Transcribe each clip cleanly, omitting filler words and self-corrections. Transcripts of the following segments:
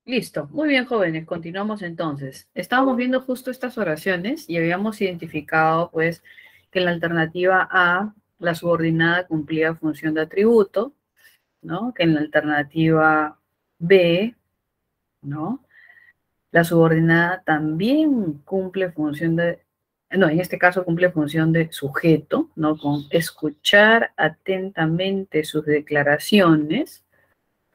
Listo. Muy bien, jóvenes. Continuamos entonces. Estábamos viendo justo estas oraciones y habíamos identificado, pues, que en la alternativa A, la subordinada cumplía función de atributo, ¿no? Que en la alternativa B, ¿no? La subordinada también cumple función de, no, en este caso cumple función de sujeto, ¿no? Con escuchar atentamente sus declaraciones,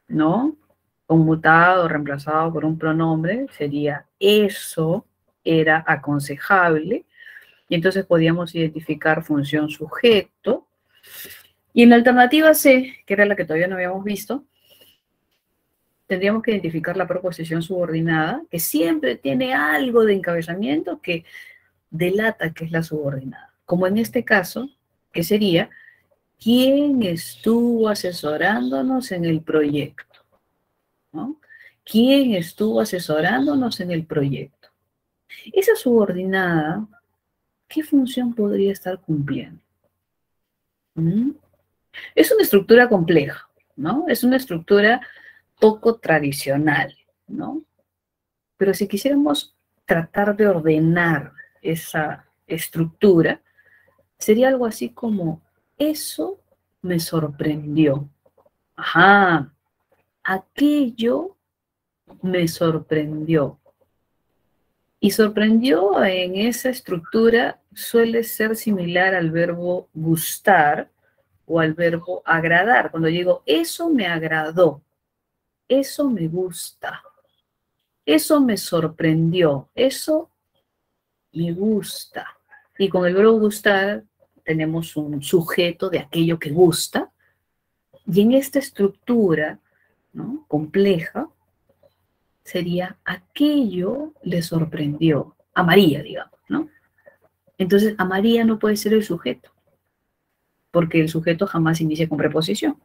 ¿no? Conmutado, reemplazado por un pronombre, sería eso era aconsejable, y entonces podíamos identificar función sujeto. Y en la alternativa C, que era la que todavía no habíamos visto, tendríamos que identificar la proposición subordinada, que siempre tiene algo de encabezamiento que delata que es la subordinada. Como en este caso, que sería, ¿quién estuvo asesorándonos en el proyecto? ¿No? ¿Quién estuvo asesorándonos en el proyecto? Esa subordinada, ¿qué función podría estar cumpliendo? ¿Mm? Es una estructura compleja, ¿no? Es una estructura poco tradicional, ¿no? Pero si quisiéramos tratar de ordenar esa estructura, sería algo así como, eso me sorprendió. Ajá, aquello me sorprendió. Y sorprendió en esa estructura suele ser similar al verbo gustar o al verbo agradar. Cuando digo, eso me agradó, eso me gusta, eso me sorprendió, eso me gusta. Y con el verbo gustar tenemos un sujeto de aquello que gusta. Y en esta estructura, ¿no?, compleja, sería aquello le sorprendió a María, digamos, ¿no? Entonces, a María no puede ser el sujeto, porque el sujeto jamás inicia con preposición.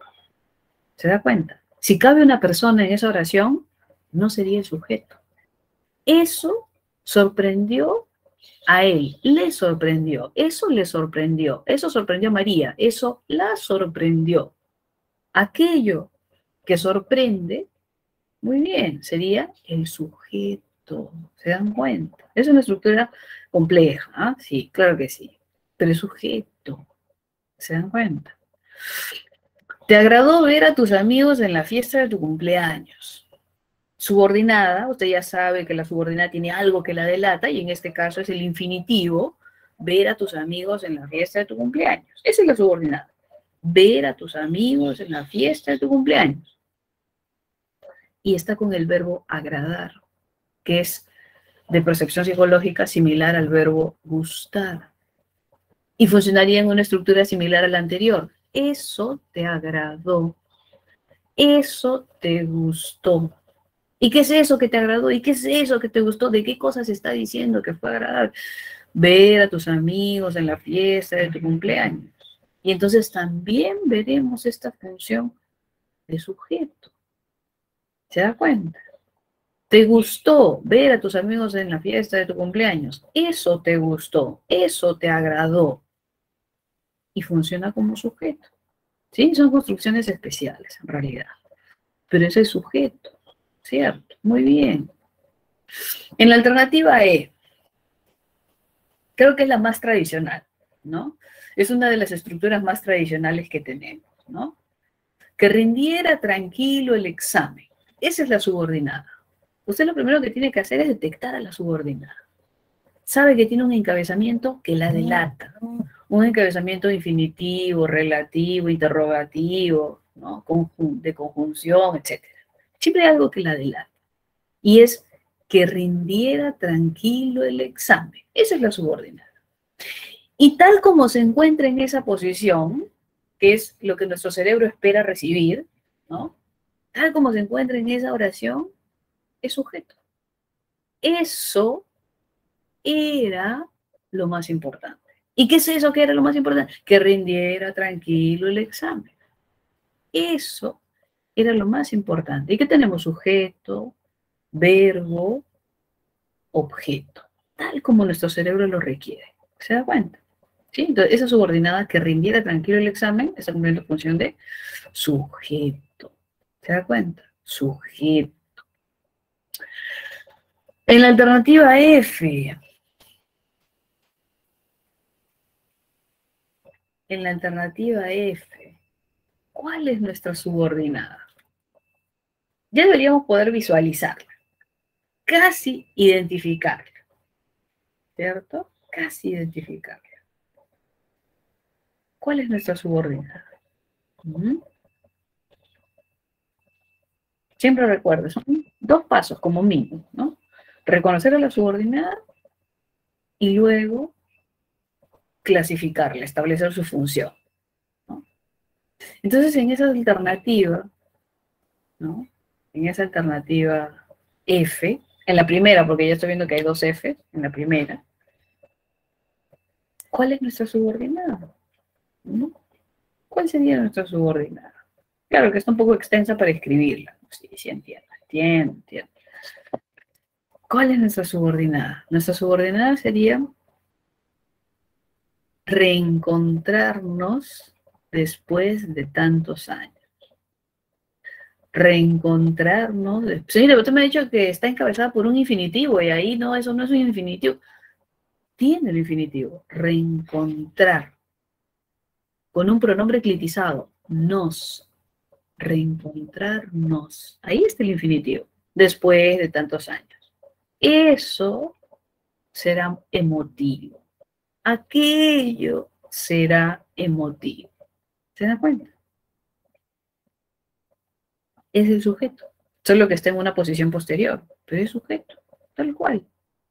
¿Se da cuenta? Si cabe una persona en esa oración, no sería el sujeto. Eso sorprendió a él, le sorprendió, eso le sorprendió, eso sorprendió a María, eso la sorprendió. Aquello que sorprende, muy bien, sería el sujeto. ¿Se dan cuenta? Es una estructura compleja, ¿ah? Sí, claro que sí. Pero el sujeto, ¿se dan cuenta? Te agradó ver a tus amigos en la fiesta de tu cumpleaños. Subordinada, usted ya sabe que la subordinada tiene algo que la delata, y en este caso es el infinitivo, ver a tus amigos en la fiesta de tu cumpleaños. Esa es la subordinada. Ver a tus amigos en la fiesta de tu cumpleaños. Y está con el verbo agradar, que es de percepción psicológica similar al verbo gustar. Y funcionaría en una estructura similar a la anterior. Eso te agradó. Eso te gustó. ¿Y qué es eso que te agradó? ¿Y qué es eso que te gustó? ¿De qué cosas está diciendo que fue agradable? Ver a tus amigos en la fiesta de tu cumpleaños. Y entonces también veremos esta función de sujeto. ¿Se da cuenta? ¿Te gustó ver a tus amigos en la fiesta de tu cumpleaños? Eso te gustó, eso te agradó. Y funciona como sujeto. ¿Sí? Son construcciones especiales, en realidad. Pero es el sujeto, ¿cierto? Muy bien. En la alternativa E, creo que es la más tradicional, ¿no? Es una de las estructuras más tradicionales que tenemos, ¿no? Que rindiera tranquilo el examen. Esa es la subordinada. Usted lo primero que tiene que hacer es detectar a la subordinada. Sabe que tiene un encabezamiento que la delata, ¿no? Un encabezamiento infinitivo, relativo, interrogativo, ¿no? De conjunción, etc. Siempre hay algo que la delata. Y es que rindiera tranquilo el examen. Esa es la subordinada. Y tal como se encuentra en esa posición, que es lo que nuestro cerebro espera recibir, ¿no? Tal como se encuentra en esa oración, es sujeto. Eso era lo más importante. ¿Y qué es eso que era lo más importante? Que rindiera tranquilo el examen. Eso era lo más importante. ¿Y qué tenemos? Sujeto, verbo, objeto, tal como nuestro cerebro lo requiere. ¿Se da cuenta? ¿Sí? Entonces, esa subordinada que rindiera tranquilo el examen está cumpliendo función de sujeto. ¿Se da cuenta? Sujeto. En la alternativa F, ¿cuál es nuestra subordinada? Ya deberíamos poder visualizarla, casi identificarla, ¿cierto? Casi identificarla. ¿Cuál es nuestra subordinada? Siempre recuerdo, son 2 pasos como mínimo, ¿no? Reconocer a la subordinada y luego clasificarla, establecer su función, ¿no? Entonces, en esa alternativa, ¿no? En esa alternativa F, en la primera, porque ya estoy viendo que hay 2 Fs, en la primera, ¿cuál es nuestra subordinada? ¿No? ¿Cuál sería nuestra subordinada? Claro que está un poco extensa para escribirla. Sí, sí, entiendo. ¿Cuál es nuestra subordinada? Nuestra subordinada sería reencontrarnos después de tantos años. Reencontrarnos. Señora, usted me ha dicho que está encabezada por un infinitivo y ahí no, eso no es un infinitivo. Tiene el infinitivo. Reencontrar. Con un pronombre clitizado. Nos. Reencontrarnos. Ahí está el infinitivo. Después de tantos años. Eso será emotivo. Aquello será emotivo. ¿Se dan cuenta? Es el sujeto. Solo que está en una posición posterior, pero es sujeto, tal cual,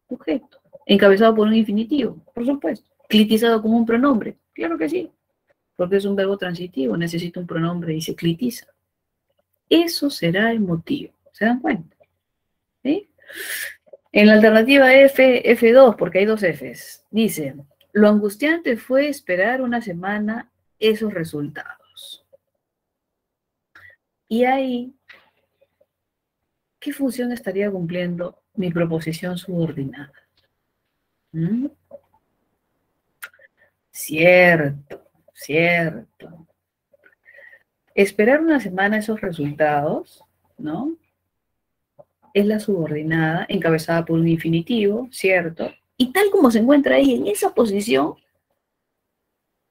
sujeto. Encabezado por un infinitivo, por supuesto. Clitizado como un pronombre, claro que sí, porque es un verbo transitivo, necesita un pronombre y se clitiza. Eso será emotivo, ¿se dan cuenta? ¿Sí? En la alternativa F2, porque hay 2 Fs, dice, lo angustiante fue esperar una semana esos resultados. Y ahí, ¿qué función estaría cumpliendo mi proposición subordinada? ¿Mm? Cierto. Esperar una semana esos resultados, ¿no? Es la subordinada, encabezada por un infinitivo, ¿cierto? Y tal como se encuentra ahí, en esa posición,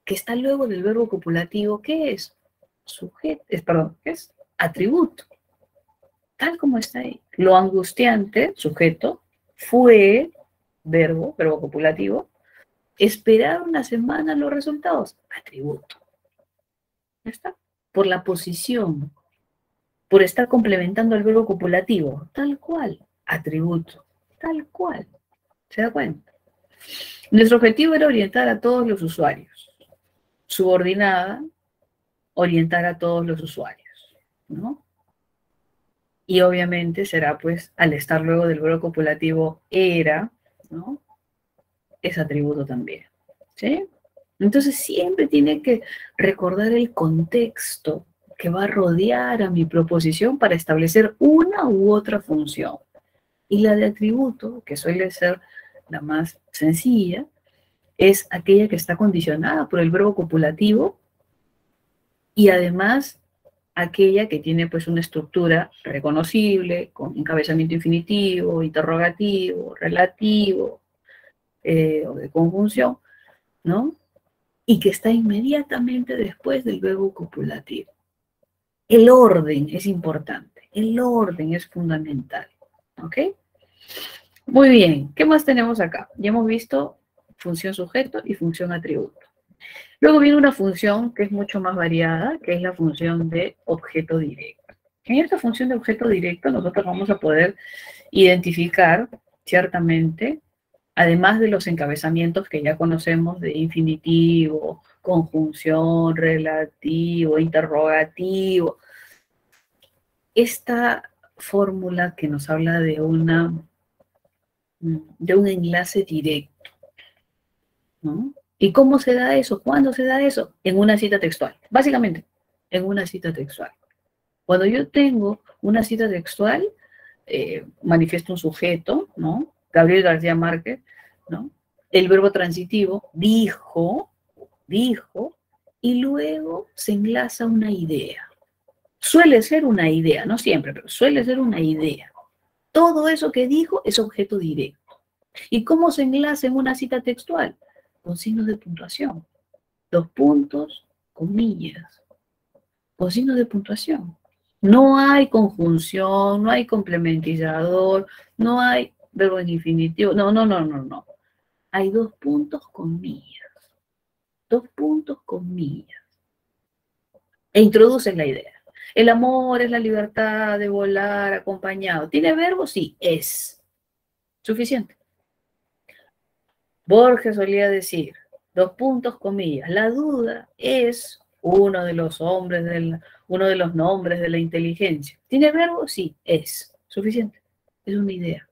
que está luego del verbo copulativo, ¿qué es? ¿Qué es? Atributo. Tal como está ahí. Lo angustiante, sujeto, fue, verbo copulativo, esperar una semana los resultados, atributo. ¿Ya está? Por la posición, por estar complementando el verbo copulativo, tal cual, atributo, tal cual. ¿Se da cuenta? Nuestro objetivo era orientar a todos los usuarios. Subordinada, orientar a todos los usuarios, ¿no? Y obviamente será, pues, al estar luego del verbo copulativo era, ¿no? Es atributo también, ¿sí? Entonces siempre tiene que recordar el contexto que va a rodear a mi proposición para establecer una u otra función. Y la de atributo, que suele ser la más sencilla, es aquella que está condicionada por el verbo copulativo y además aquella que tiene pues una estructura reconocible, con encabezamiento infinitivo, interrogativo, relativo o de conjunción, ¿no? Y que está inmediatamente después del verbo copulativo. El orden es importante, el orden es fundamental, ¿ok? Muy bien, ¿qué más tenemos acá? Ya hemos visto función sujeto y función atributo. Luego viene una función que es mucho más variada, que es la función de objeto directo. En esta función de objeto directo nosotros vamos a poder identificar ciertamente, además de los encabezamientos que ya conocemos de infinitivo, conjunción, relativo, interrogativo, esta fórmula que nos habla de un enlace directo, ¿no? ¿Y cómo se da eso? ¿Cuándo se da eso? En una cita textual, básicamente, en una cita textual. Cuando yo tengo una cita textual, manifiesto un sujeto, ¿no? Gabriel García Márquez, ¿no? El verbo transitivo, dijo, y luego se enlaza una idea. Suele ser una idea, no siempre, pero suele ser una idea. Todo eso que dijo es objeto directo. ¿Y cómo se enlaza en una cita textual? Con signos de puntuación. Dos puntos, comillas. Con signos de puntuación. No hay conjunción, no hay complementizador, no hay verbo en infinitivo. No, no, no, no, no. Hay dos puntos, comillas. Dos puntos, comillas. E introducen la idea. El amor es la libertad de volar acompañado. ¿Tiene verbo? Sí, es. Suficiente. Borges solía decir, dos puntos, comillas, la duda es uno de los nombres de la inteligencia. ¿Tiene verbo? Sí, es. Suficiente. Es una idea.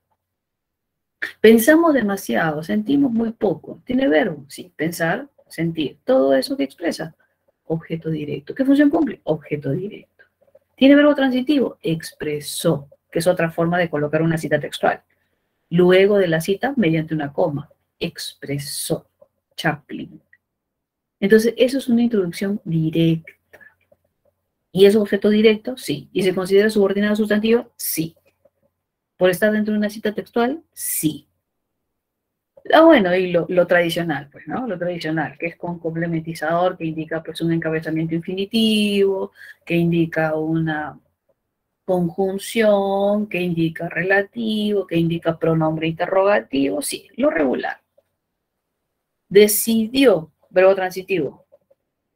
Pensamos demasiado, sentimos muy poco. ¿Tiene verbo? Sí, pensar, sentir. Todo eso que expresa. Objeto directo. ¿Qué función cumple? Objeto directo. ¿Tiene verbo transitivo? Expresó, que es otra forma de colocar una cita textual. Luego de la cita, mediante una coma. Expresó. Chaplin. Entonces, eso es una introducción directa. ¿Y es objeto directo? Sí. ¿Y se considera subordinado sustantivo? Sí. ¿Por estar dentro de una cita textual? Sí. Bueno, y lo tradicional, pues, ¿no? Lo tradicional, que es con complementizador, que indica, pues, un encabezamiento infinitivo, que indica una conjunción, que indica relativo, que indica pronombre interrogativo, sí, lo regular. Decidió, verbo transitivo,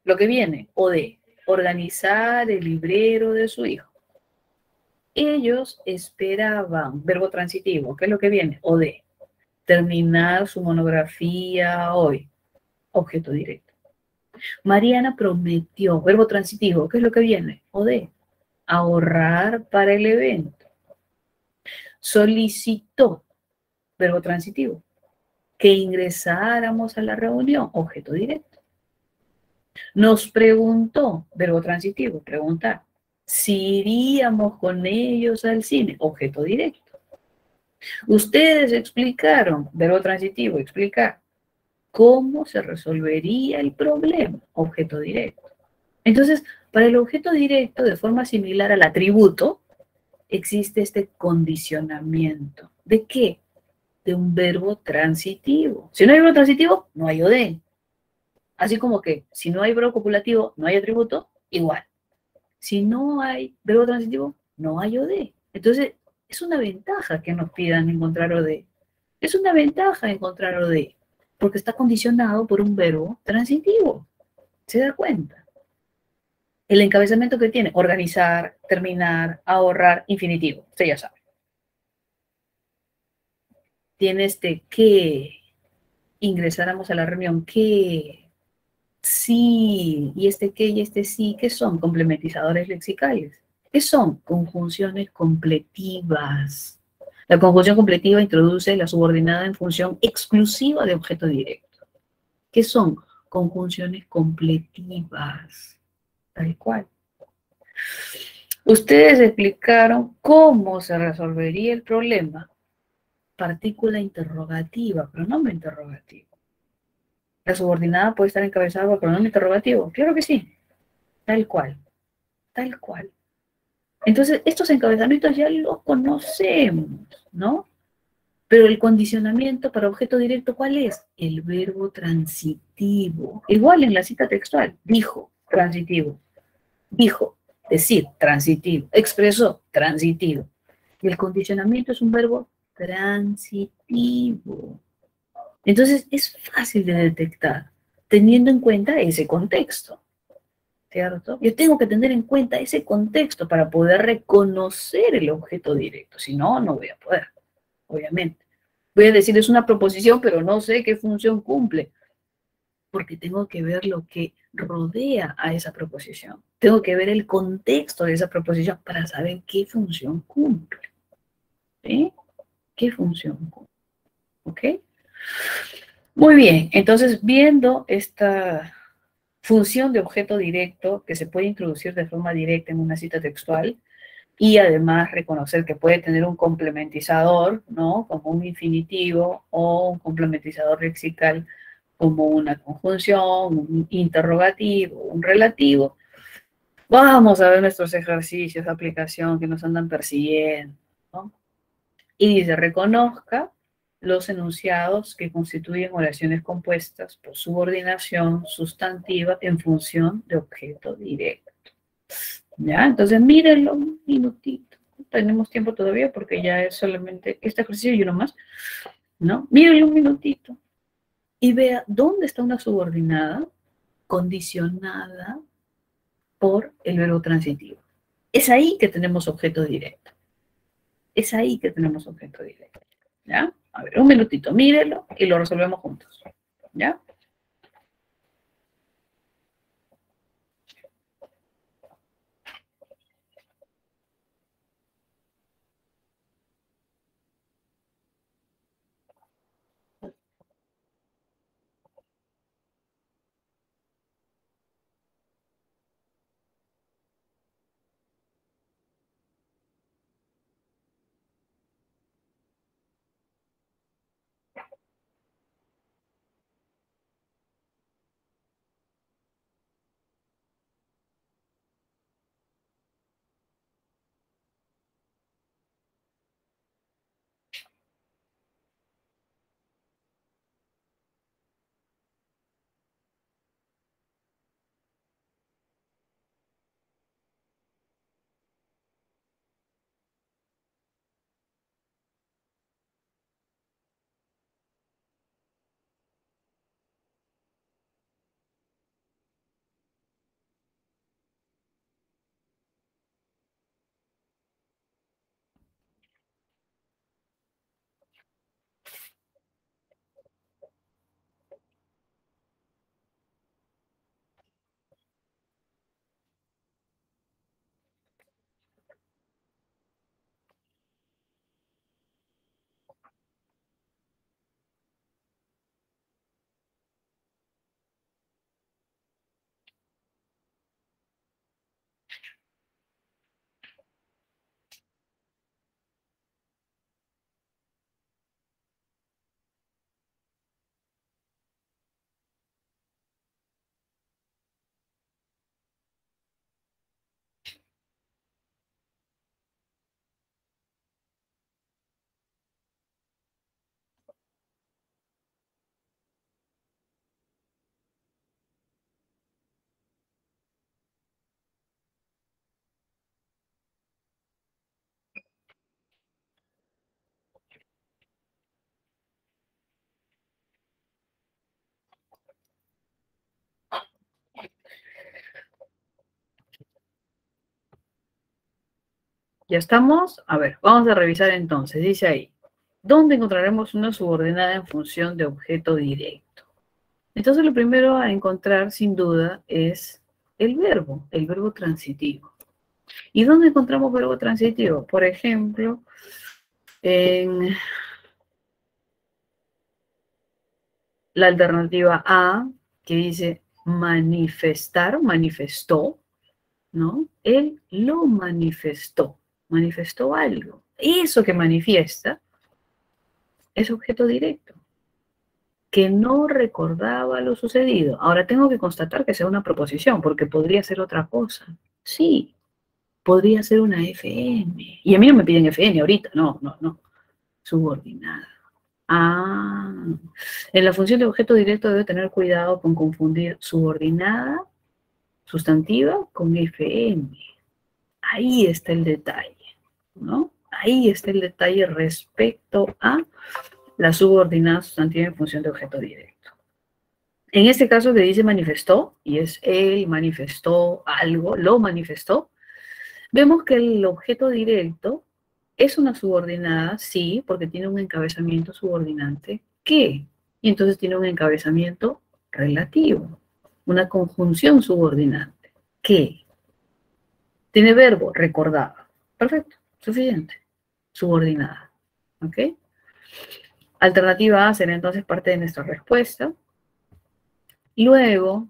lo que viene, o de, organizar el librero de su hijo. Ellos esperaban, verbo transitivo, ¿qué es lo que viene? O de, terminar su monografía hoy, objeto directo. Mariana prometió, verbo transitivo, ¿qué es lo que viene? O de, ahorrar para el evento. Solicitó, verbo transitivo, que ingresáramos a la reunión, objeto directo. Nos preguntó, verbo transitivo, preguntar, si iríamos con ellos al cine, objeto directo. Ustedes explicaron, verbo transitivo, explicar, cómo se resolvería el problema, objeto directo. Entonces, para el objeto directo, de forma similar al atributo, existe este condicionamiento. ¿De qué? De un verbo transitivo. Si no hay verbo transitivo, no hay OD. Así como que si no hay verbo copulativo, no hay atributo, igual. Si no hay verbo transitivo, no hay OD. Entonces, es una ventaja que nos pidan encontrar OD. Es una ventaja encontrar OD, porque está condicionado por un verbo transitivo. ¿Se da cuenta? El encabezamiento que tiene, organizar, terminar, ahorrar, infinitivo. Usted ya sabe. Tiene este que ingresáramos a la reunión, que sí, y este sí, ¿qué son? Complementizadores lexicales. ¿Qué son? Conjunciones completivas. La conjunción completiva introduce la subordinada en función exclusiva de objeto directo. ¿Qué son? Conjunciones completivas. Tal cual. Ustedes explicaron cómo se resolvería el problema. Partícula interrogativa, pronombre interrogativo. ¿La subordinada puede estar encabezada por pronombre interrogativo? Claro que sí. Tal cual. Tal cual. Entonces, estos encabezamientos ya los conocemos, ¿no? Pero el condicionamiento para objeto directo, ¿cuál es? El verbo transitivo. Igual en la cita textual. Dijo, transitivo. Dijo, decir, transitivo. Expresó, transitivo. Y el condicionamiento es un verbo transitivo. Entonces, es fácil de detectar, teniendo en cuenta ese contexto, ¿cierto? Yo tengo que tener en cuenta ese contexto para poder reconocer el objeto directo. Si no, no voy a poder, obviamente. Voy a decir, es una proposición, pero no sé qué función cumple, porque tengo que ver lo que rodea a esa proposición. Tengo que ver el contexto de esa proposición para saber qué función cumple. ¿Sí? ¿Qué función cumple? ¿Ok? Muy bien, entonces viendo esta función de objeto directo que se puede introducir de forma directa en una cita textual y además reconocer que puede tener un complementizador, ¿no? Como un infinitivo o un complementizador lexical como una conjunción, un interrogativo, un relativo. Vamos a ver nuestros ejercicios de aplicación que nos andan persiguiendo, ¿no? Y dice, reconozca los enunciados que constituyen oraciones compuestas por subordinación sustantiva en función de objeto directo. ¿Ya? Entonces, mírenlo un minutito. Tenemos tiempo todavía porque ya es solamente este ejercicio y uno más, ¿no? Mírenlo un minutito y vea dónde está una subordinada condicionada por el verbo transitivo. Es ahí que tenemos objeto directo. Es ahí que tenemos objeto directo. ¿Ya? A ver, un minutito, mírenlo y lo resolvemos juntos. ¿Ya? ¿Ya estamos? A ver, vamos a revisar entonces. Dice ahí, ¿dónde encontraremos una subordinada en función de objeto directo? Entonces lo primero a encontrar, sin duda, es el verbo transitivo. ¿Y dónde encontramos verbo transitivo? Por ejemplo, en la alternativa A, que dice manifestar, manifestó, ¿no? Él lo manifestó, manifestó algo. Eso que manifiesta es objeto directo, que no recordaba lo sucedido. Ahora tengo que constatar que sea una proposición, porque podría ser otra cosa. Sí, podría ser una FN. Y a mí no me piden FN ahorita, no, no, no. Subordinada. Ah, en la función de objeto directo debe tener cuidado con confundir subordinada, sustantiva, con FN. Ahí está el detalle, ¿no? Ahí está el detalle respecto a la subordinada sustantiva en función de objeto directo. En este caso que dice manifestó, y es él manifestó algo, lo manifestó, vemos que el objeto directo es una subordinada, sí, porque tiene un encabezamiento subordinante, ¿qué? Y entonces tiene un encabezamiento relativo, una conjunción subordinante, ¿qué? Tiene verbo, recordaba. Perfecto, suficiente. Subordinada, ¿ok? Alternativa A será entonces parte de nuestra respuesta. Luego,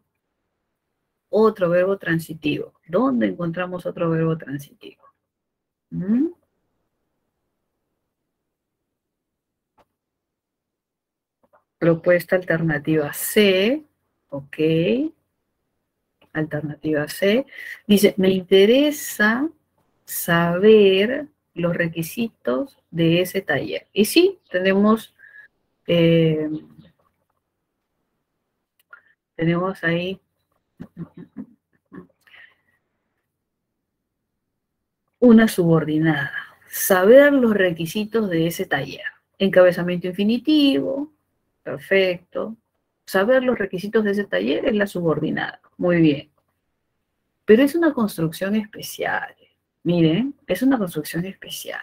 otro verbo transitivo. ¿Dónde encontramos otro verbo transitivo? ¿Mm? Propuesta alternativa C, ok. Alternativa C. Dice, me interesa saber los requisitos de ese taller. Y sí, tenemos ahí una subordinada. Saber los requisitos de ese taller. Encabezamiento infinitivo, perfecto. Saber los requisitos de ese taller es la subordinada. Muy bien. Pero es una construcción especial. Miren, es una construcción especial.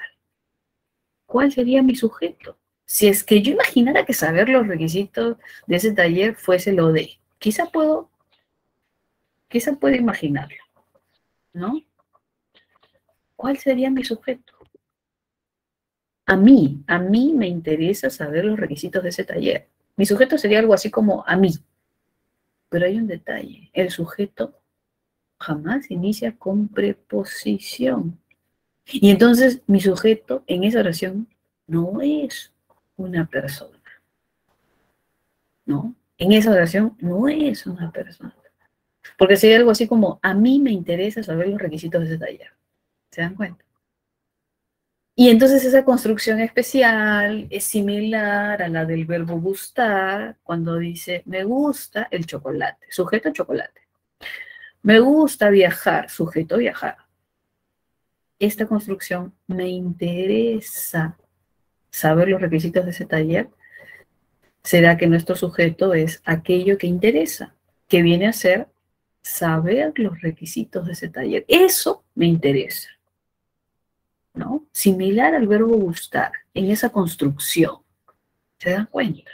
¿Cuál sería mi sujeto? Si es que yo imaginara que saber los requisitos de ese taller fuese lo de, quizá puedo imaginarlo, ¿no? ¿Cuál sería mi sujeto? A mí me interesa saber los requisitos de ese taller. Mi sujeto sería algo así como a mí. Pero hay un detalle, el sujeto jamás inicia con preposición. Y entonces mi sujeto en esa oración no es una persona, ¿no? En esa oración no es una persona. Porque sería algo así como, a mí me interesa saber los requisitos de ese taller. ¿Se dan cuenta? Y entonces esa construcción especial es similar a la del verbo gustar, cuando dice, me gusta el chocolate, sujeto chocolate. Me gusta viajar, sujeto viajar. Esta construcción me interesa saber los requisitos de ese taller. Será que nuestro sujeto es aquello que interesa, que viene a ser saber los requisitos de ese taller. Eso me interesa, ¿no? Similar al verbo gustar, en esa construcción. ¿Se dan cuenta?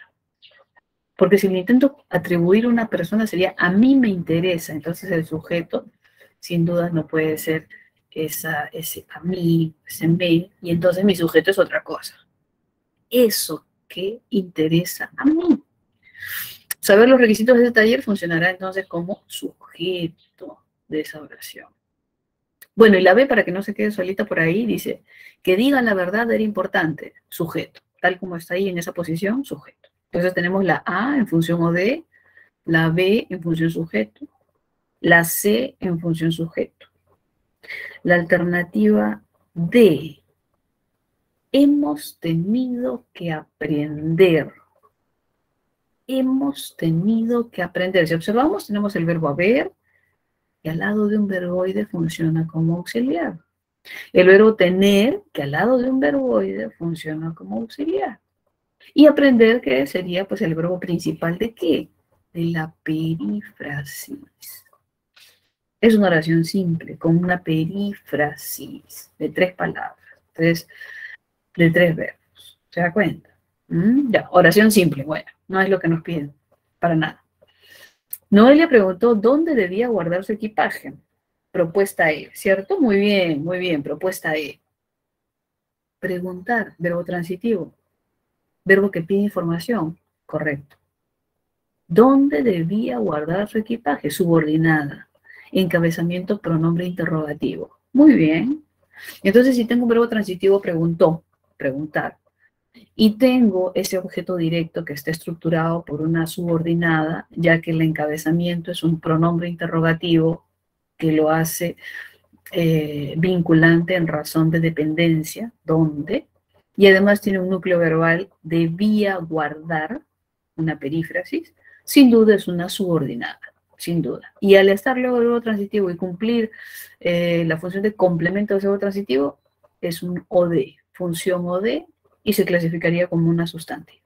Porque si le intento atribuir a una persona sería a mí me interesa, entonces el sujeto sin duda no puede ser ese a mí, ese me, y entonces mi sujeto es otra cosa. Eso que interesa a mí. Saber los requisitos de ese taller funcionará entonces como sujeto de esa oración. Bueno, y la B, para que no se quede solita por ahí, dice, que digan la verdad era importante, sujeto, tal como está ahí en esa posición, sujeto. Entonces tenemos la A en función o de, la B en función sujeto, la C en función sujeto. La alternativa D, hemos tenido que aprender. Hemos tenido que aprender. Si observamos, tenemos el verbo haber, que al lado de un verboide funciona como auxiliar. El verbo tener, que al lado de un verboide funciona como auxiliar. Y aprender, que sería pues el verbo principal de ¿qué? De la perífrasis. Es una oración simple, con una perífrasis de 3 palabras, de tres verbos. ¿Se da cuenta? Ya, oración simple, bueno, no es lo que nos piden, para nada. Noelia preguntó dónde debía guardar su equipaje. Propuesta E, ¿cierto? Muy bien, propuesta E. Preguntar, verbo transitivo, verbo que pide información, correcto. ¿Dónde debía guardar su equipaje? Subordinada. Encabezamiento, pronombre interrogativo. Muy bien. Entonces, si tengo un verbo transitivo, preguntó, preguntar. Y tengo ese objeto directo que está estructurado por una subordinada, ya que el encabezamiento es un pronombre interrogativo que lo hace vinculante en razón de dependencia, ¿dónde? Y además tiene un núcleo verbal, debía guardar, una perífrasis, sin duda es una subordinada, sin duda. Y al estar luego del verbo transitivo y cumplir la función de complemento del verbo transitivo, es un OD, función OD, y se clasificaría como una sustantiva.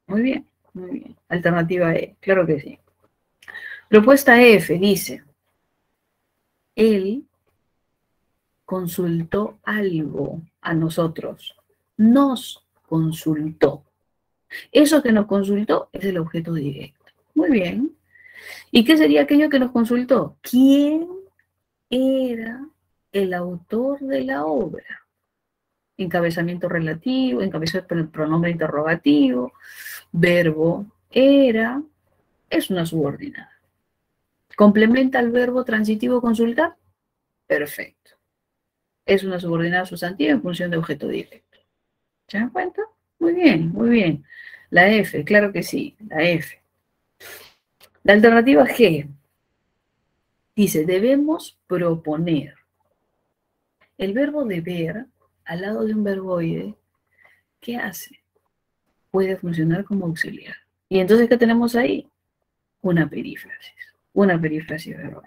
Muy bien, muy bien. Alternativa E, claro que sí. Propuesta F dice, él consultó algo a nosotros, nos consultó. Eso que nos consultó es el objeto directo. Muy bien. ¿Y qué sería aquello que nos consultó? ¿Quién era el autor de la obra? Encabezamiento relativo, encabezamiento pronombre interrogativo, verbo era, es una subordinada. ¿Complementa el verbo transitivo consultar? Perfecto. Es una subordinada sustantiva en función de objeto directo. ¿Se dan cuenta? Muy bien, muy bien. La F, claro que sí, la F. La alternativa G dice, debemos proponer. El verbo deber al lado de un verboide, ¿qué hace? Puede funcionar como auxiliar. Y entonces, ¿qué tenemos ahí? Una perífrasis verbal.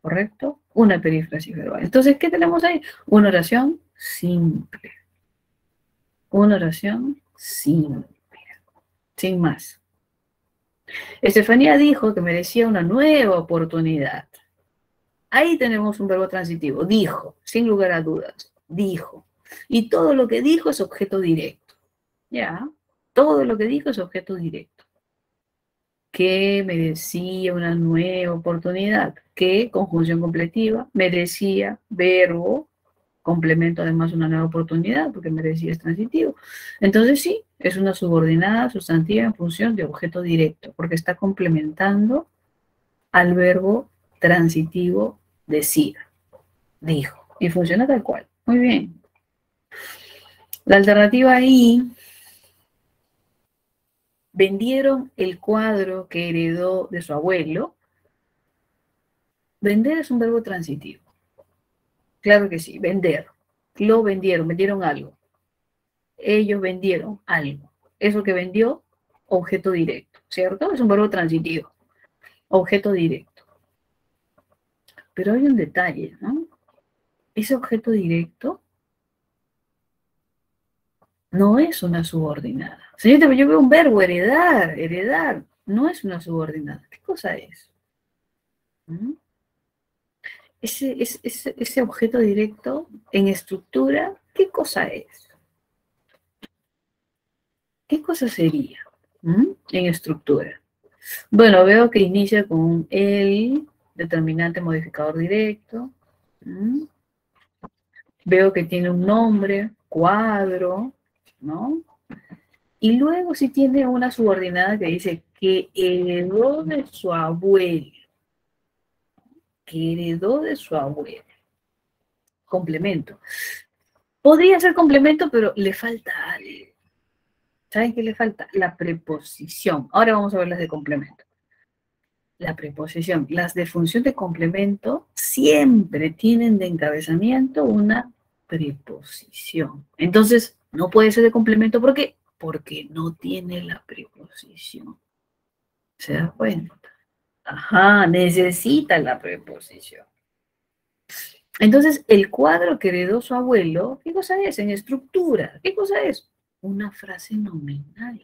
¿Correcto? Una perífrasis verbal. Entonces, ¿qué tenemos ahí? Una oración simple. Una oración simple. Sin más. Estefanía dijo que merecía una nueva oportunidad. Ahí tenemos un verbo transitivo. Dijo, sin lugar a dudas. Dijo. Y todo lo que dijo es objeto directo. ¿Ya? Todo lo que dijo es objeto directo. Que merecía una nueva oportunidad. Que, conjunción completiva, merecía, verbo, complemento además una nueva oportunidad, porque merecía es transitivo. Entonces sí, es una subordinada sustantiva en función de objeto directo, porque está complementando al verbo transitivo decir, dijo, y funciona tal cual. Muy bien. La alternativa I, vendieron el cuadro que heredó de su abuelo. Vender es un verbo transitivo. Claro que sí, vender. Lo vendieron, vendieron algo. Ellos vendieron algo. Eso que vendió, objeto directo, ¿cierto? Es un verbo transitivo. Objeto directo. Pero hay un detalle, ¿no? Ese objeto directo no es una subordinada. Señorita, yo veo un verbo, heredar, heredar. No es una subordinada. ¿Qué cosa es? ¿Mm? Ese objeto directo en estructura, ¿qué cosa es? ¿Qué cosa sería? En estructura. Bueno, veo que inicia con un el, determinante modificador directo. ¿Mm? Veo que tiene un nombre, cuadro, ¿no? Y luego sí tiene una subordinada que dice que heredó de su abuelo. Que heredó de su abuelo. Complemento. Podría ser complemento, pero le falta algo. ¿Saben qué le falta? La preposición. Ahora vamos a ver las de complemento. La preposición. Las de función de complemento siempre tienen de encabezamiento una preposición. Entonces, no puede ser de complemento. ¿Por qué? Porque no tiene la preposición. ¿Se da cuenta? Ajá, necesita la preposición. Entonces, el cuadro que heredó su abuelo, ¿qué cosa es? En estructura, ¿qué cosa es? Una frase nominal.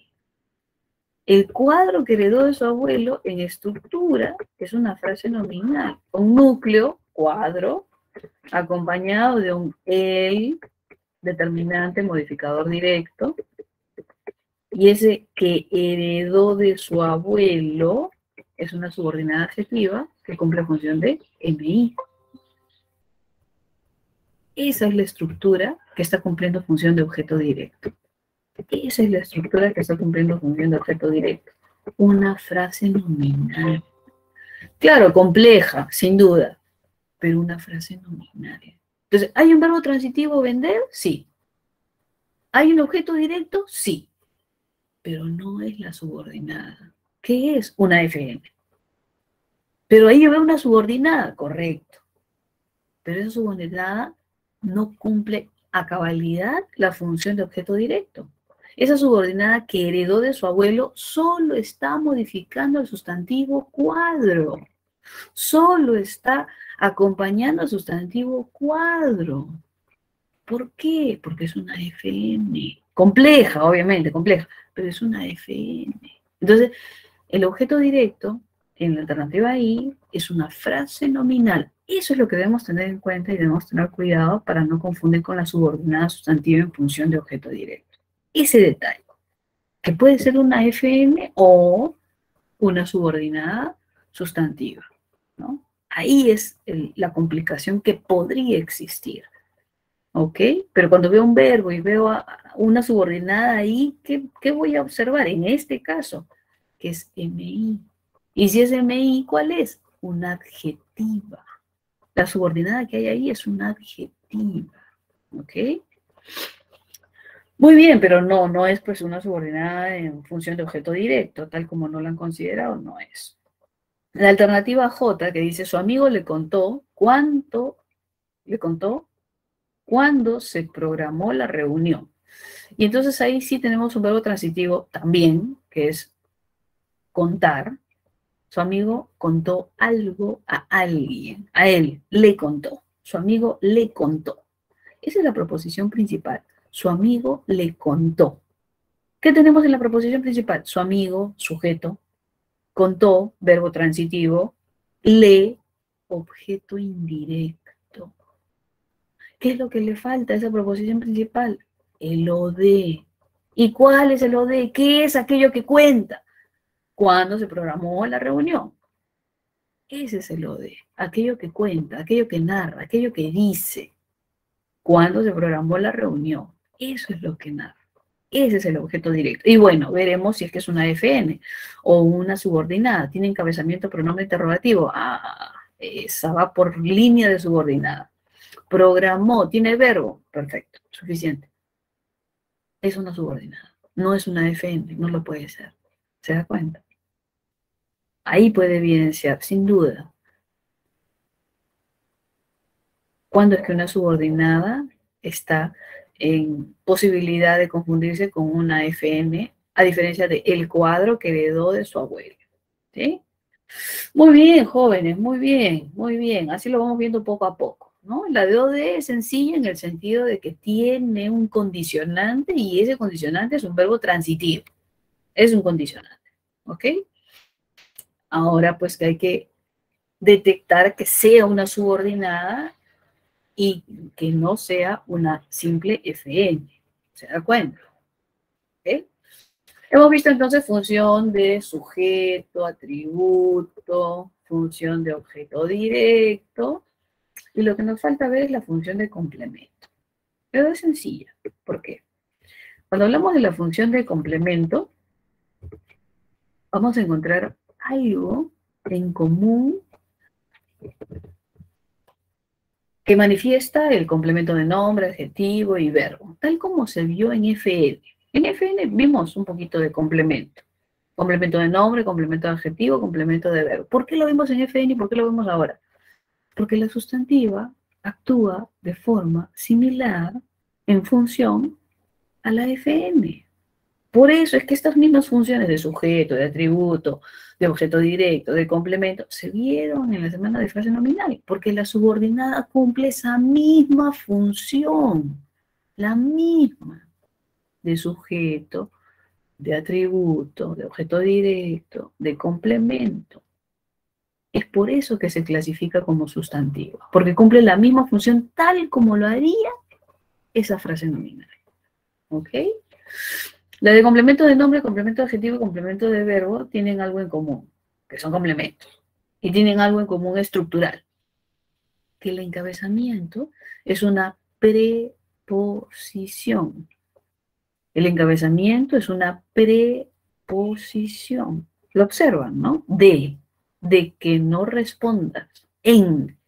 El cuadro que heredó de su abuelo en estructura es una frase nominal, un núcleo, cuadro, acompañado de un el, determinante modificador directo, y ese que heredó de su abuelo es una subordinada adjetiva que cumple la función de MI. Esa es la estructura que está cumpliendo función de objeto directo. Esa es la estructura que está cumpliendo función de objeto directo. Una frase nominal. Claro, compleja, sin duda, pero una frase nominal. Entonces, ¿hay un verbo transitivo vender? Sí. ¿Hay un objeto directo? Sí. Pero no es la subordinada. ¿Qué es? Una FN. Pero ahí yo veo una subordinada, correcto. Pero esa subordinada no cumple a cabalidad la función de objeto directo. Esa subordinada que heredó de su abuelo solo está modificando el sustantivo cuadro. Solo está acompañando al sustantivo cuadro. ¿Por qué? Porque es una FN. Compleja, obviamente, compleja, pero es una FN. Entonces, el objeto directo, en la alternativa I, es una frase nominal. Eso es lo que debemos tener en cuenta y debemos tener cuidado para no confundir con la subordinada sustantiva en función de objeto directo. Ese detalle, que puede ser una FN o una subordinada sustantiva, ¿no? Ahí es la complicación que podría existir, ¿ok? Pero cuando veo un verbo y veo una subordinada ahí, ¿qué voy a observar? En este caso, que es MI. Y si es MI, ¿cuál es? Una adjetiva. La subordinada que hay ahí es una adjetiva, ¿ok? Muy bien, pero no es pues una subordinada en función de objeto directo, tal como no la han considerado, no es. La alternativa J, que dice, su amigo le contó, ¿cuánto le contó? cuando se programó la reunión. Y entonces ahí sí tenemos un verbo transitivo también, que es contar. Su amigo contó algo a alguien, a él le contó. Su amigo le contó. Esa es la proposición principal. Su amigo le contó. ¿Qué tenemos en la proposición principal? Su amigo, sujeto, contó, verbo transitivo, le, objeto indirecto. ¿Qué es lo que le falta a esa proposición principal? El OD. ¿Y cuál es el OD? ¿Qué es aquello que cuenta? ¿Cuándo se programó la reunión? Ese es el OD. Aquello que cuenta, aquello que narra, aquello que dice. ¿Cuándo se programó la reunión? Eso es lo que narra. Ese es el objeto directo. Y bueno, veremos si es que es una FN o una subordinada. Tiene encabezamiento pronombre interrogativo. Ah, esa va por línea de subordinada. Programó, tiene verbo. Perfecto, suficiente. Es una subordinada. No es una FN, no lo puede ser. ¿Se da cuenta? Ahí puede evidenciar, sin duda, cuando es que una subordinada está en posibilidad de confundirse con una FN, a diferencia de el cuadro que heredó de su abuelo. ¿Sí? Muy bien, jóvenes, muy bien, muy bien. Así lo vamos viendo poco a poco, ¿no? La de OD es sencilla en el sentido de que tiene un condicionante y ese condicionante es un verbo transitivo. Es un condicionante, ¿ok? Ahora, pues que hay que detectar que sea una subordinada y que no sea una simple FN. ¿Se da cuenta? ¿Ok? Hemos visto entonces función de sujeto, atributo, función de objeto directo, y lo que nos falta ver es la función de complemento. Pero es sencilla. ¿Por qué? Cuando hablamos de la función de complemento, vamos a encontrar algo en común que manifiesta el complemento de nombre, adjetivo y verbo, tal como se vio en FN. En FN vimos un poquito de complemento. Complemento de nombre, complemento de adjetivo, complemento de verbo. ¿Por qué lo vimos en FN y por qué lo vemos ahora? Porque la sustantiva actúa de forma similar en función a la FN. Por eso es que estas mismas funciones de sujeto, de atributo, de objeto directo, de complemento, se vieron en la semana de frase nominal, porque la subordinada cumple esa misma función, la misma, de sujeto, de atributo, de objeto directo, de complemento. Es por eso que se clasifica como sustantivo, porque cumple la misma función tal como lo haría esa frase nominal. ¿Ok? La de complemento de nombre, complemento de adjetivo y complemento de verbo tienen algo en común, que son complementos. Y tienen algo en común estructural, que el encabezamiento es una preposición. El encabezamiento es una preposición. Lo observan, ¿no? De que no respondas, en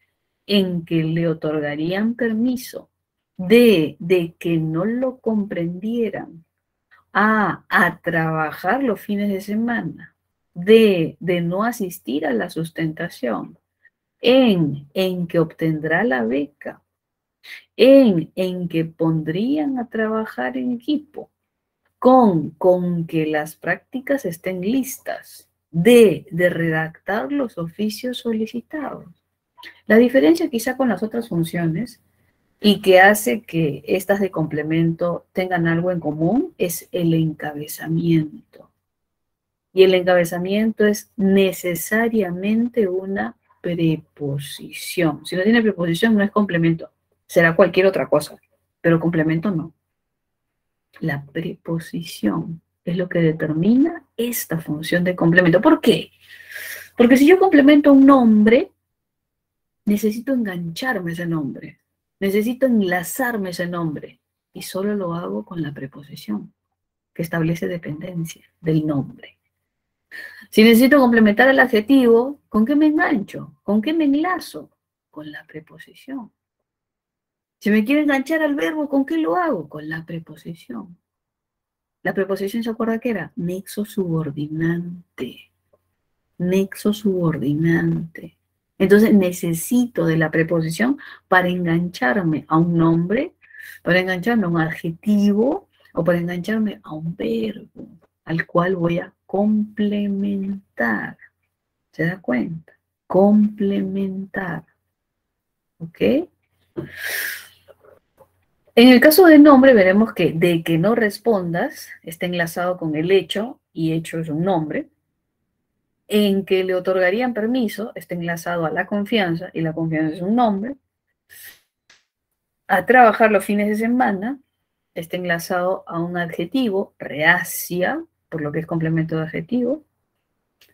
que le otorgarían permiso, de que no lo comprendieran, a trabajar los fines de semana, de no asistir a la sustentación, en que obtendrá la beca, en que pondrían a trabajar en equipo, con que las prácticas estén listas, de redactar los oficios solicitados. La diferencia quizá con las otras funciones y que hace que estas de complemento tengan algo en común es el encabezamiento. Y el encabezamiento es necesariamente una preposición. Si no tiene preposición no es complemento, será cualquier otra cosa, pero complemento no. La preposición es lo que determina esta función de complemento. ¿Por qué? Porque si yo complemento un nombre, necesito engancharme a ese nombre, necesito enlazarme a ese nombre, y solo lo hago con la preposición, que establece dependencia del nombre. Si necesito complementar el adjetivo, ¿con qué me engancho? ¿Con qué me enlazo? Con la preposición. Si me quiero enganchar al verbo, ¿con qué lo hago? Con la preposición. La preposición, ¿se acuerda qué era? Nexo subordinante. Nexo subordinante. Entonces necesito de la preposición para engancharme a un nombre, para engancharme a un adjetivo o para engancharme a un verbo al cual voy a complementar. ¿Se da cuenta? Complementar. ¿Ok? En el caso de nombre veremos que de que no respondas está enlazado con el hecho y hecho es un nombre. En que le otorgarían permiso está enlazado a la confianza y la confianza es un nombre. A trabajar los fines de semana está enlazado a un adjetivo, reacia, por lo que es complemento de adjetivo.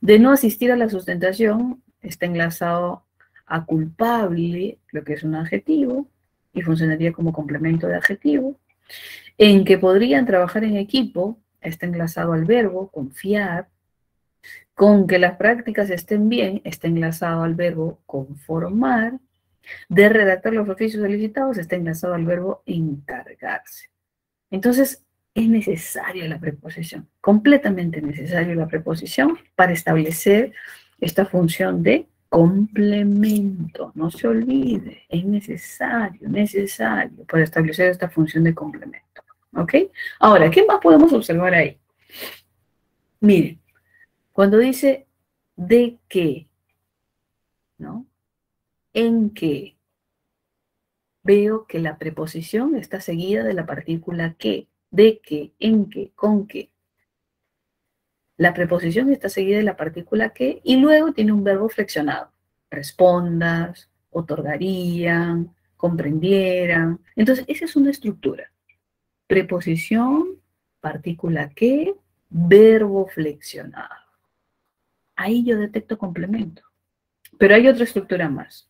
De no asistir a la sustentación está enlazado a culpable, lo que es un adjetivo, y funcionaría como complemento de adjetivo. En que podrían trabajar en equipo está enlazado al verbo confiar. Con que las prácticas estén bien está enlazado al verbo conformar. De redactar los oficios solicitados está enlazado al verbo encargarse. Entonces, es necesaria la preposición, completamente necesaria la preposición para establecer esta función de complemento. No se olvide, es necesario para establecer esta función de complemento. ¿Ok? Ahora, ¿qué más podemos observar ahí? Miren, cuando dice de qué, ¿no? En qué, veo que la preposición está seguida de la partícula que, de qué, en qué, con qué. La preposición está seguida de la partícula que y luego tiene un verbo flexionado. Respondas, otorgarían, comprendieran. Entonces, esa es una estructura. Preposición, partícula que, verbo flexionado. Ahí yo detecto complemento. Pero hay otra estructura más.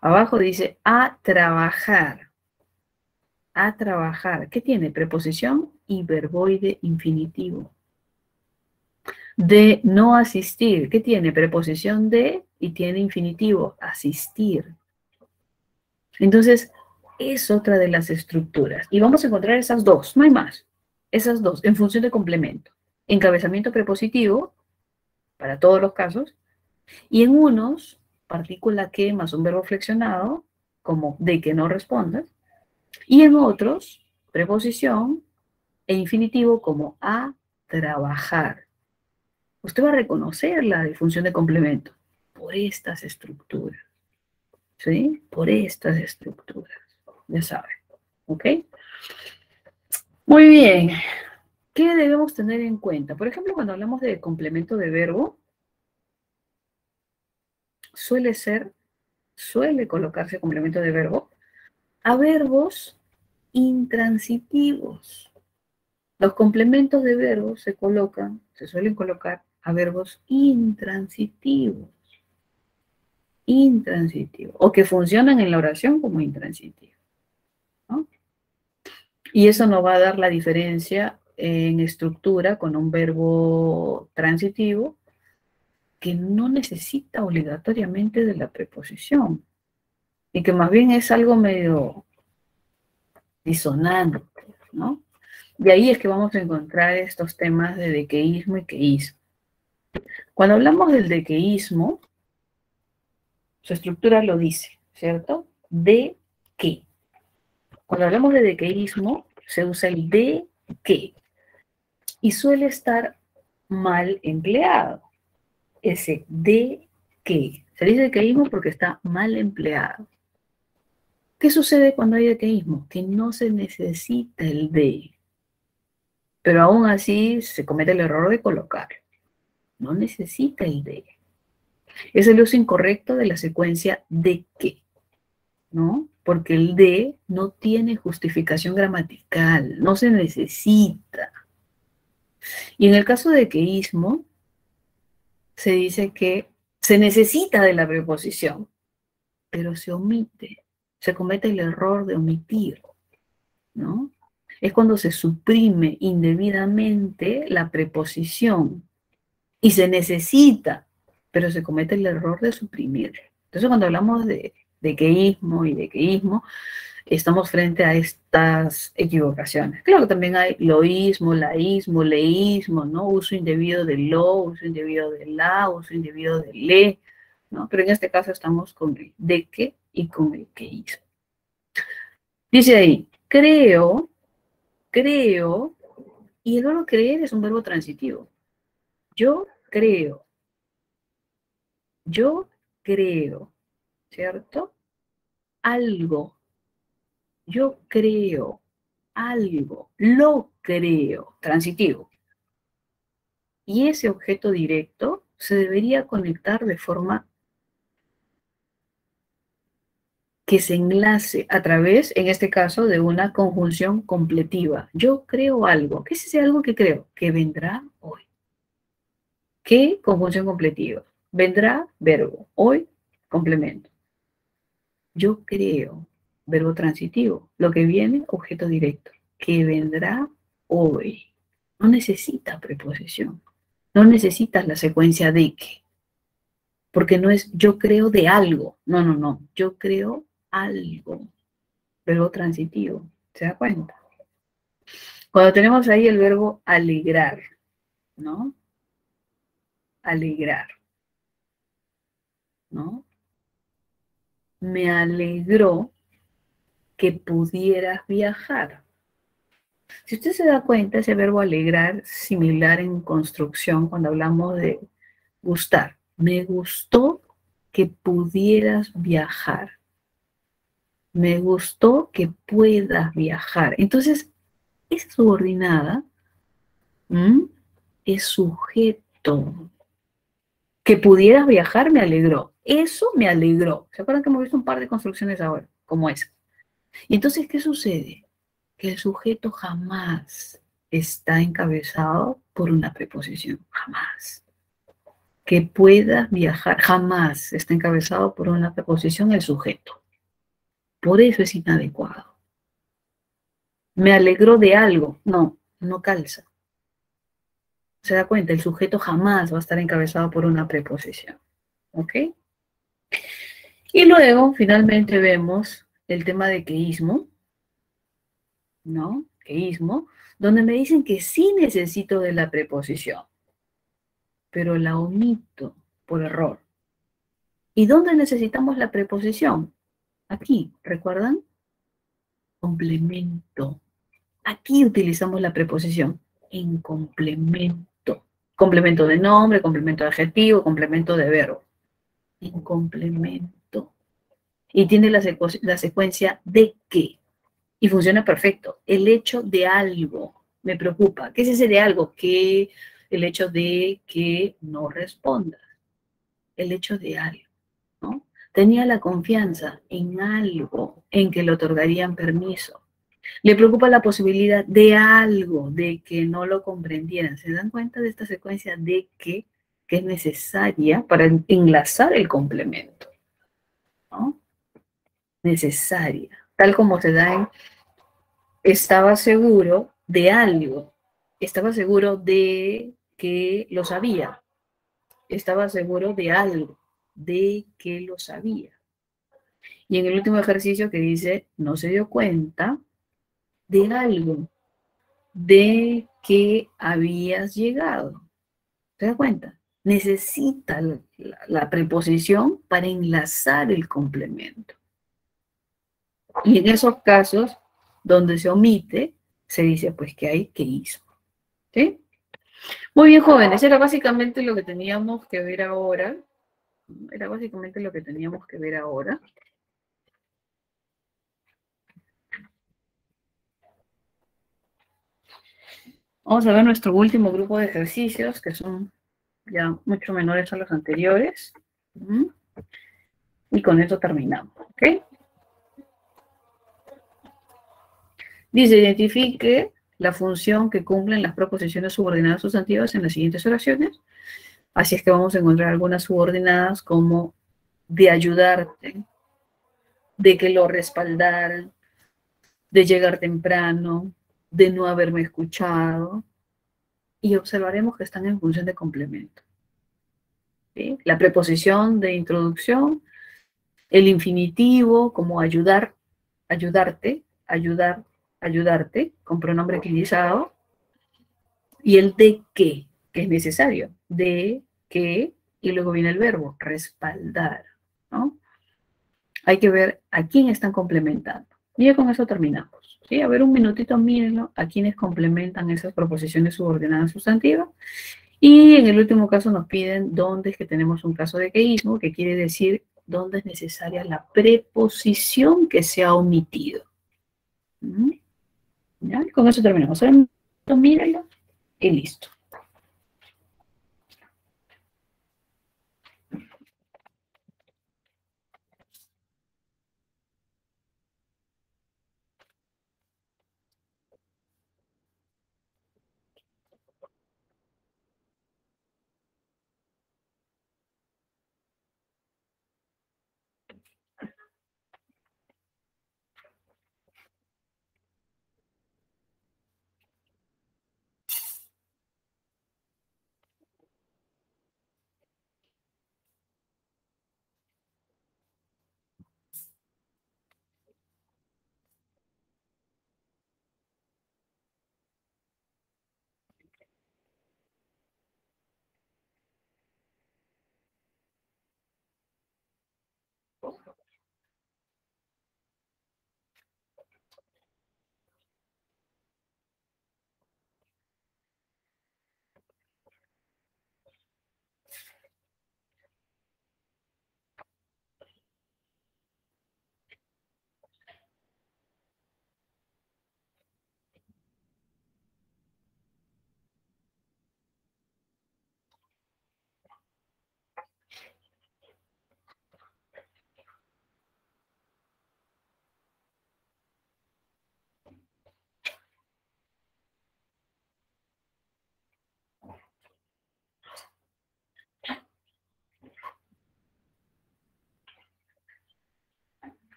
Abajo dice a trabajar. A trabajar. ¿Qué tiene? Preposición y verboide infinitivo. De no asistir. ¿Qué tiene? Preposición de y tiene infinitivo. Asistir. Entonces, es otra de las estructuras. Y vamos a encontrar esas dos, no hay más. Esas dos, en función de complemento. Encabezamiento prepositivo, para todos los casos, y en unos, partícula que más un verbo flexionado, como de que no respondas, y en otros, preposición e infinitivo como a trabajar. Usted va a reconocer la función de complemento por estas estructuras, ¿sí? Por estas estructuras, ya saben, ¿ok? Muy bien, ¿qué debemos tener en cuenta? Por ejemplo, cuando hablamos de complemento de verbo, suele colocarse complemento de verbo a verbos intransitivos. Los complementos de verbos se suelen colocar a verbos intransitivos. Intransitivos. O que funcionan en la oración como intransitivos, ¿no? Y eso nos va a dar la diferencia en estructura con un verbo transitivo que no necesita obligatoriamente de la preposición y que más bien es algo medio disonante, ¿no? De ahí es que vamos a encontrar estos temas de dequeísmo y queísmo. Cuando hablamos del dequeísmo, su estructura lo dice, ¿cierto? De qué. Cuando hablamos de dequeísmo, se usa el de qué y suele estar mal empleado. Ese de qué. Se dice dequeísmo porque está mal empleado. ¿Qué sucede cuando hay dequeísmo? Que no se necesita el de, pero aún así se comete el error de colocarlo. No necesita el de. Es el uso incorrecto de la secuencia de que, ¿no? Porque el de no tiene justificación gramatical, no se necesita. Y en el caso de queísmo, se dice que se necesita de la preposición, pero se omite, se comete el error de omitir, ¿no? Es cuando se suprime indebidamente la preposición y se necesita, pero se comete el error de suprimir. Entonces, cuando hablamos de queísmo y de queísmo, estamos frente a estas equivocaciones. Claro que también hay loísmo, laísmo, leísmo, ¿no? Uso indebido de lo, uso indebido de la, uso indebido de le, ¿no? Pero en este caso estamos con el de que y con el que hizo. Dice ahí, creo, y el verbo creer es un verbo transitivo. Yo creo, ¿cierto? Algo, yo creo, algo, lo creo, transitivo. Y ese objeto directo se debería conectar de forma que se enlace a través, en este caso, de una conjunción completiva. Yo creo algo. ¿Qué es ese algo que creo? Que vendrá hoy. ¿Qué? Conjunción completiva. Vendrá, verbo. Hoy, complemento. Yo creo, verbo transitivo. Lo que viene, objeto directo. Que vendrá hoy. No necesita preposición. No necesitas la secuencia de que. Porque no es yo creo de algo. No, no, no. Yo creo algo. Verbo transitivo. ¿Se da cuenta? Cuando tenemos ahí el verbo alegrar, ¿no? Alegrar, ¿no? Me alegró que pudieras viajar. Si usted se da cuenta, ese verbo alegrar, similar en construcción cuando hablamos de gustar. Me gustó que pudieras viajar. Me gustó que puedas viajar. Entonces, esa subordinada es sujeto. Que pudieras viajar me alegró. Eso me alegró. ¿Se acuerdan que hemos visto un par de construcciones ahora? Como esa. Y entonces, ¿qué sucede? Que el sujeto jamás está encabezado por una preposición. Jamás. Que puedas viajar. Jamás está encabezado por una preposición el sujeto. Por eso es inadecuado. Me alegró de algo. No, no calza. Se da cuenta, el sujeto jamás va a estar encabezado por una preposición. ¿Ok? Y luego, finalmente, vemos el tema de queísmo, ¿no? Queísmo, donde me dicen que sí necesito de la preposición, pero la omito por error. ¿Y dónde necesitamos la preposición? Aquí, ¿recuerdan? Complemento. Aquí utilizamos la preposición en complemento. Complemento de nombre, complemento de adjetivo, complemento de verbo. En complemento. Y tiene la secuencia de qué. Y funciona perfecto. El hecho de algo me preocupa. ¿Qué es ese de algo? Que el hecho de que no responda. El hecho de algo, ¿no? Tenía la confianza en algo en que le otorgarían permiso. Le preocupa la posibilidad de algo, de que no lo comprendieran. ¿Se dan cuenta de esta secuencia de que es necesaria para enlazar el complemento? ¿No? Necesaria. Tal como se da en estaba seguro de algo, estaba seguro de que lo sabía, estaba seguro de algo, de que lo sabía. Y en el último ejercicio que dice, no se dio cuenta de algo, de que habías llegado. ¿Se da cuenta? Necesita la preposición para enlazar el complemento. Y en esos casos donde se omite, se dice pues que hay que hizo. ¿Sí? Muy bien, jóvenes, era básicamente lo que teníamos que ver ahora. Era básicamente lo que teníamos que ver ahora. Vamos a ver nuestro último grupo de ejercicios, que son ya mucho menores a los anteriores. Y con esto terminamos, ¿ok? Dice, identifique la función que cumplen las proposiciones subordinadas sustantivas en las siguientes oraciones. Así es que vamos a encontrar algunas subordinadas como de ayudarte, de que lo respaldaran, de llegar temprano, de no haberme escuchado, y observaremos que están en función de complemento. ¿Sí? La preposición de introducción, el infinitivo como ayudar, ayudarte, ayudar, ayudarte, con pronombre utilizado, y el de que es necesario, de que y luego viene el verbo, respaldar, ¿no? Hay que ver a quién están complementando. Y ya con eso terminamos. ¿Sí? A ver, un minutito, mírenlo, a quiénes complementan esas proposiciones subordinadas sustantivas. Y en el último caso nos piden dónde es que tenemos un caso de queísmo, que quiere decir dónde es necesaria la preposición que se ha omitido. ¿Mm? ¿Ya? Y con eso terminamos. Ahora, mírenlo y listo.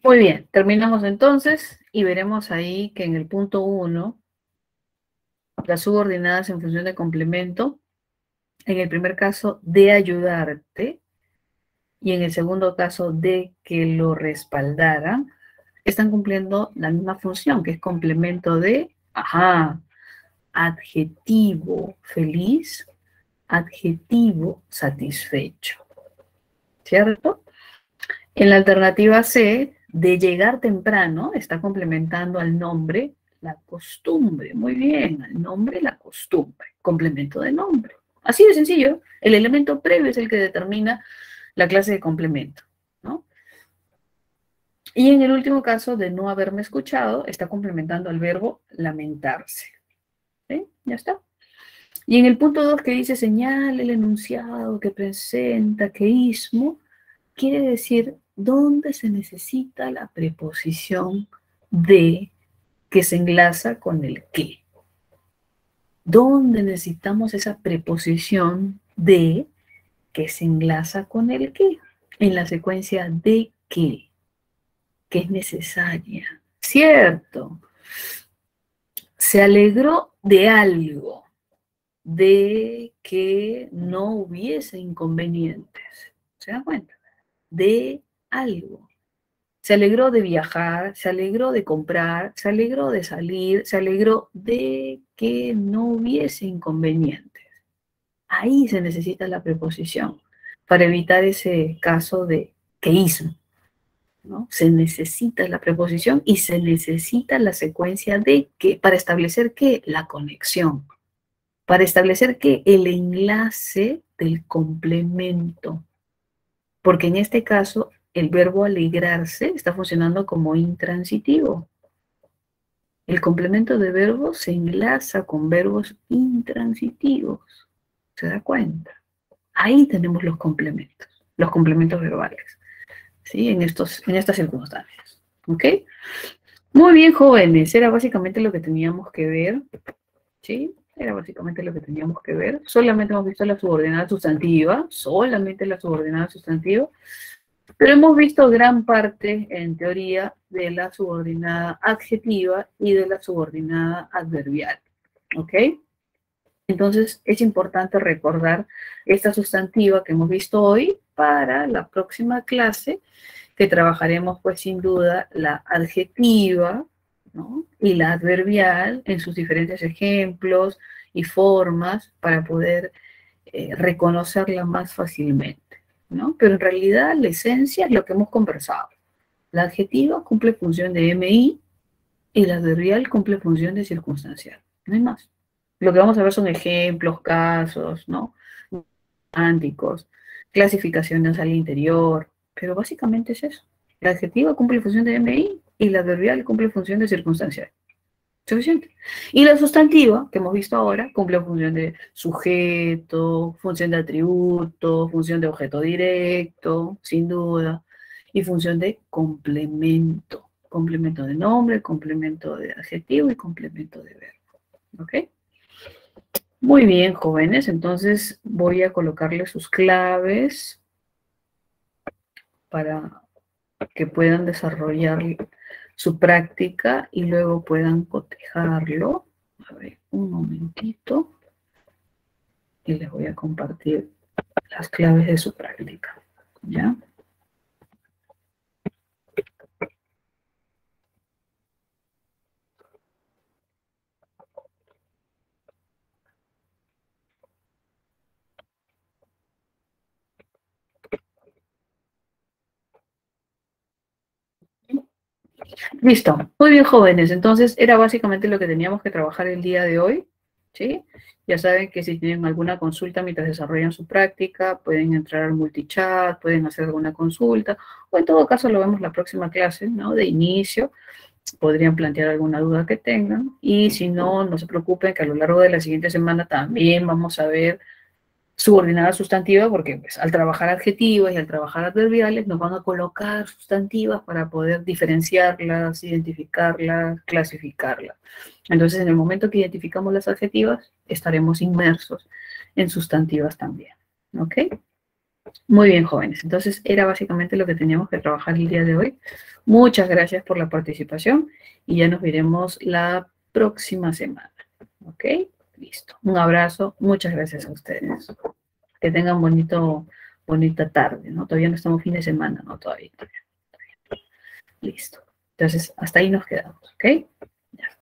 Muy bien, terminamos entonces y veremos ahí que en el punto 1, las subordinadas en función de complemento, en el primer caso de ayudarte y en el segundo caso de que lo respaldaran, están cumpliendo la misma función, que es complemento de, adjetivo feliz, adjetivo satisfecho, ¿cierto? En la alternativa C, de llegar temprano, está complementando al nombre la costumbre. Muy bien, al nombre la costumbre. Complemento de nombre. Así de sencillo. El elemento previo es el que determina la clase de complemento, ¿no? Y en el último caso, de no haberme escuchado, está complementando al verbo lamentarse. ¿Sí? Ya está. Y en el punto 2 que dice señala el enunciado que presenta queísmo, quiere decir dónde se necesita la preposición de que se enlaza con el que. ¿Dónde necesitamos esa preposición de que se enlaza con el que? En la secuencia de que es necesaria. Cierto. Se alegró de algo, de que no hubiese inconvenientes. ¿Se dan cuenta? De algo. Se alegró de viajar, se alegró de comprar, se alegró de salir, se alegró de que no hubiese inconvenientes. Ahí se necesita la preposición para evitar ese caso de queísmo, ¿no? Se necesita la preposición y se necesita la secuencia de que para establecer que la conexión, para establecer que el enlace del complemento, porque en este caso el verbo alegrarse está funcionando como intransitivo. El complemento de verbos se enlaza con verbos intransitivos. ¿Se da cuenta? Ahí tenemos los complementos verbales, ¿sí? En estas circunstancias. ¿Ok? Muy bien, jóvenes. Era básicamente lo que teníamos que ver, ¿sí? Era básicamente lo que teníamos que ver. Solamente hemos visto la subordinada sustantiva, solamente la subordinada sustantiva, pero hemos visto gran parte, en teoría, de la subordinada adjetiva y de la subordinada adverbial. ¿Ok? Entonces, es importante recordar esta sustantiva que hemos visto hoy para la próxima clase, que trabajaremos, pues, sin duda, la adjetiva, ¿no? Y la adverbial en sus diferentes ejemplos y formas para poder reconocerla más fácilmente, ¿no? Pero en realidad la esencia es lo que hemos conversado. La adjetiva cumple función de MI y la adverbial cumple función de circunstancial. No hay más. Lo que vamos a ver son ejemplos, casos, ¿no? Semánticos, clasificaciones al interior, pero básicamente es eso. La adjetiva cumple función de MI y la adverbial cumple función de circunstancial. Suficiente. Y la sustantiva, que hemos visto ahora, cumple función de sujeto, función de atributo, función de objeto directo, sin duda, y función de complemento. Complemento de nombre, complemento de adjetivo y complemento de verbo. ¿Ok? Muy bien, jóvenes. Entonces voy a colocarle sus claves para que puedan desarrollar su práctica y luego puedan cotejarlo. A ver, un momentito. Y les voy a compartir las claves de su práctica. ¿Ya? Listo. Muy bien, jóvenes. Entonces, era básicamente lo que teníamos que trabajar el día de hoy. ¿Sí? Ya saben que si tienen alguna consulta mientras desarrollan su práctica, pueden entrar al multichat, pueden hacer alguna consulta, o en todo caso lo vemos la próxima clase, ¿no? De inicio. Podrían plantear alguna duda que tengan, y si no, no se preocupen que a lo largo de la siguiente semana también vamos a ver subordinada sustantiva, porque pues, al trabajar adjetivas y al trabajar adverbiales nos van a colocar sustantivas para poder diferenciarlas, identificarlas, clasificarlas. Entonces, en el momento que identificamos las adjetivas, estaremos inmersos en sustantivas también. ¿Ok? Muy bien, jóvenes. Entonces, era básicamente lo que teníamos que trabajar el día de hoy. Muchas gracias por la participación y ya nos veremos la próxima semana. ¿Ok? Listo. Un abrazo. Muchas gracias a ustedes. Que tengan bonita tarde, ¿no? Todavía no estamos fin de semana, ¿no? Todavía. Listo. Entonces, hasta ahí nos quedamos. ¿Ok?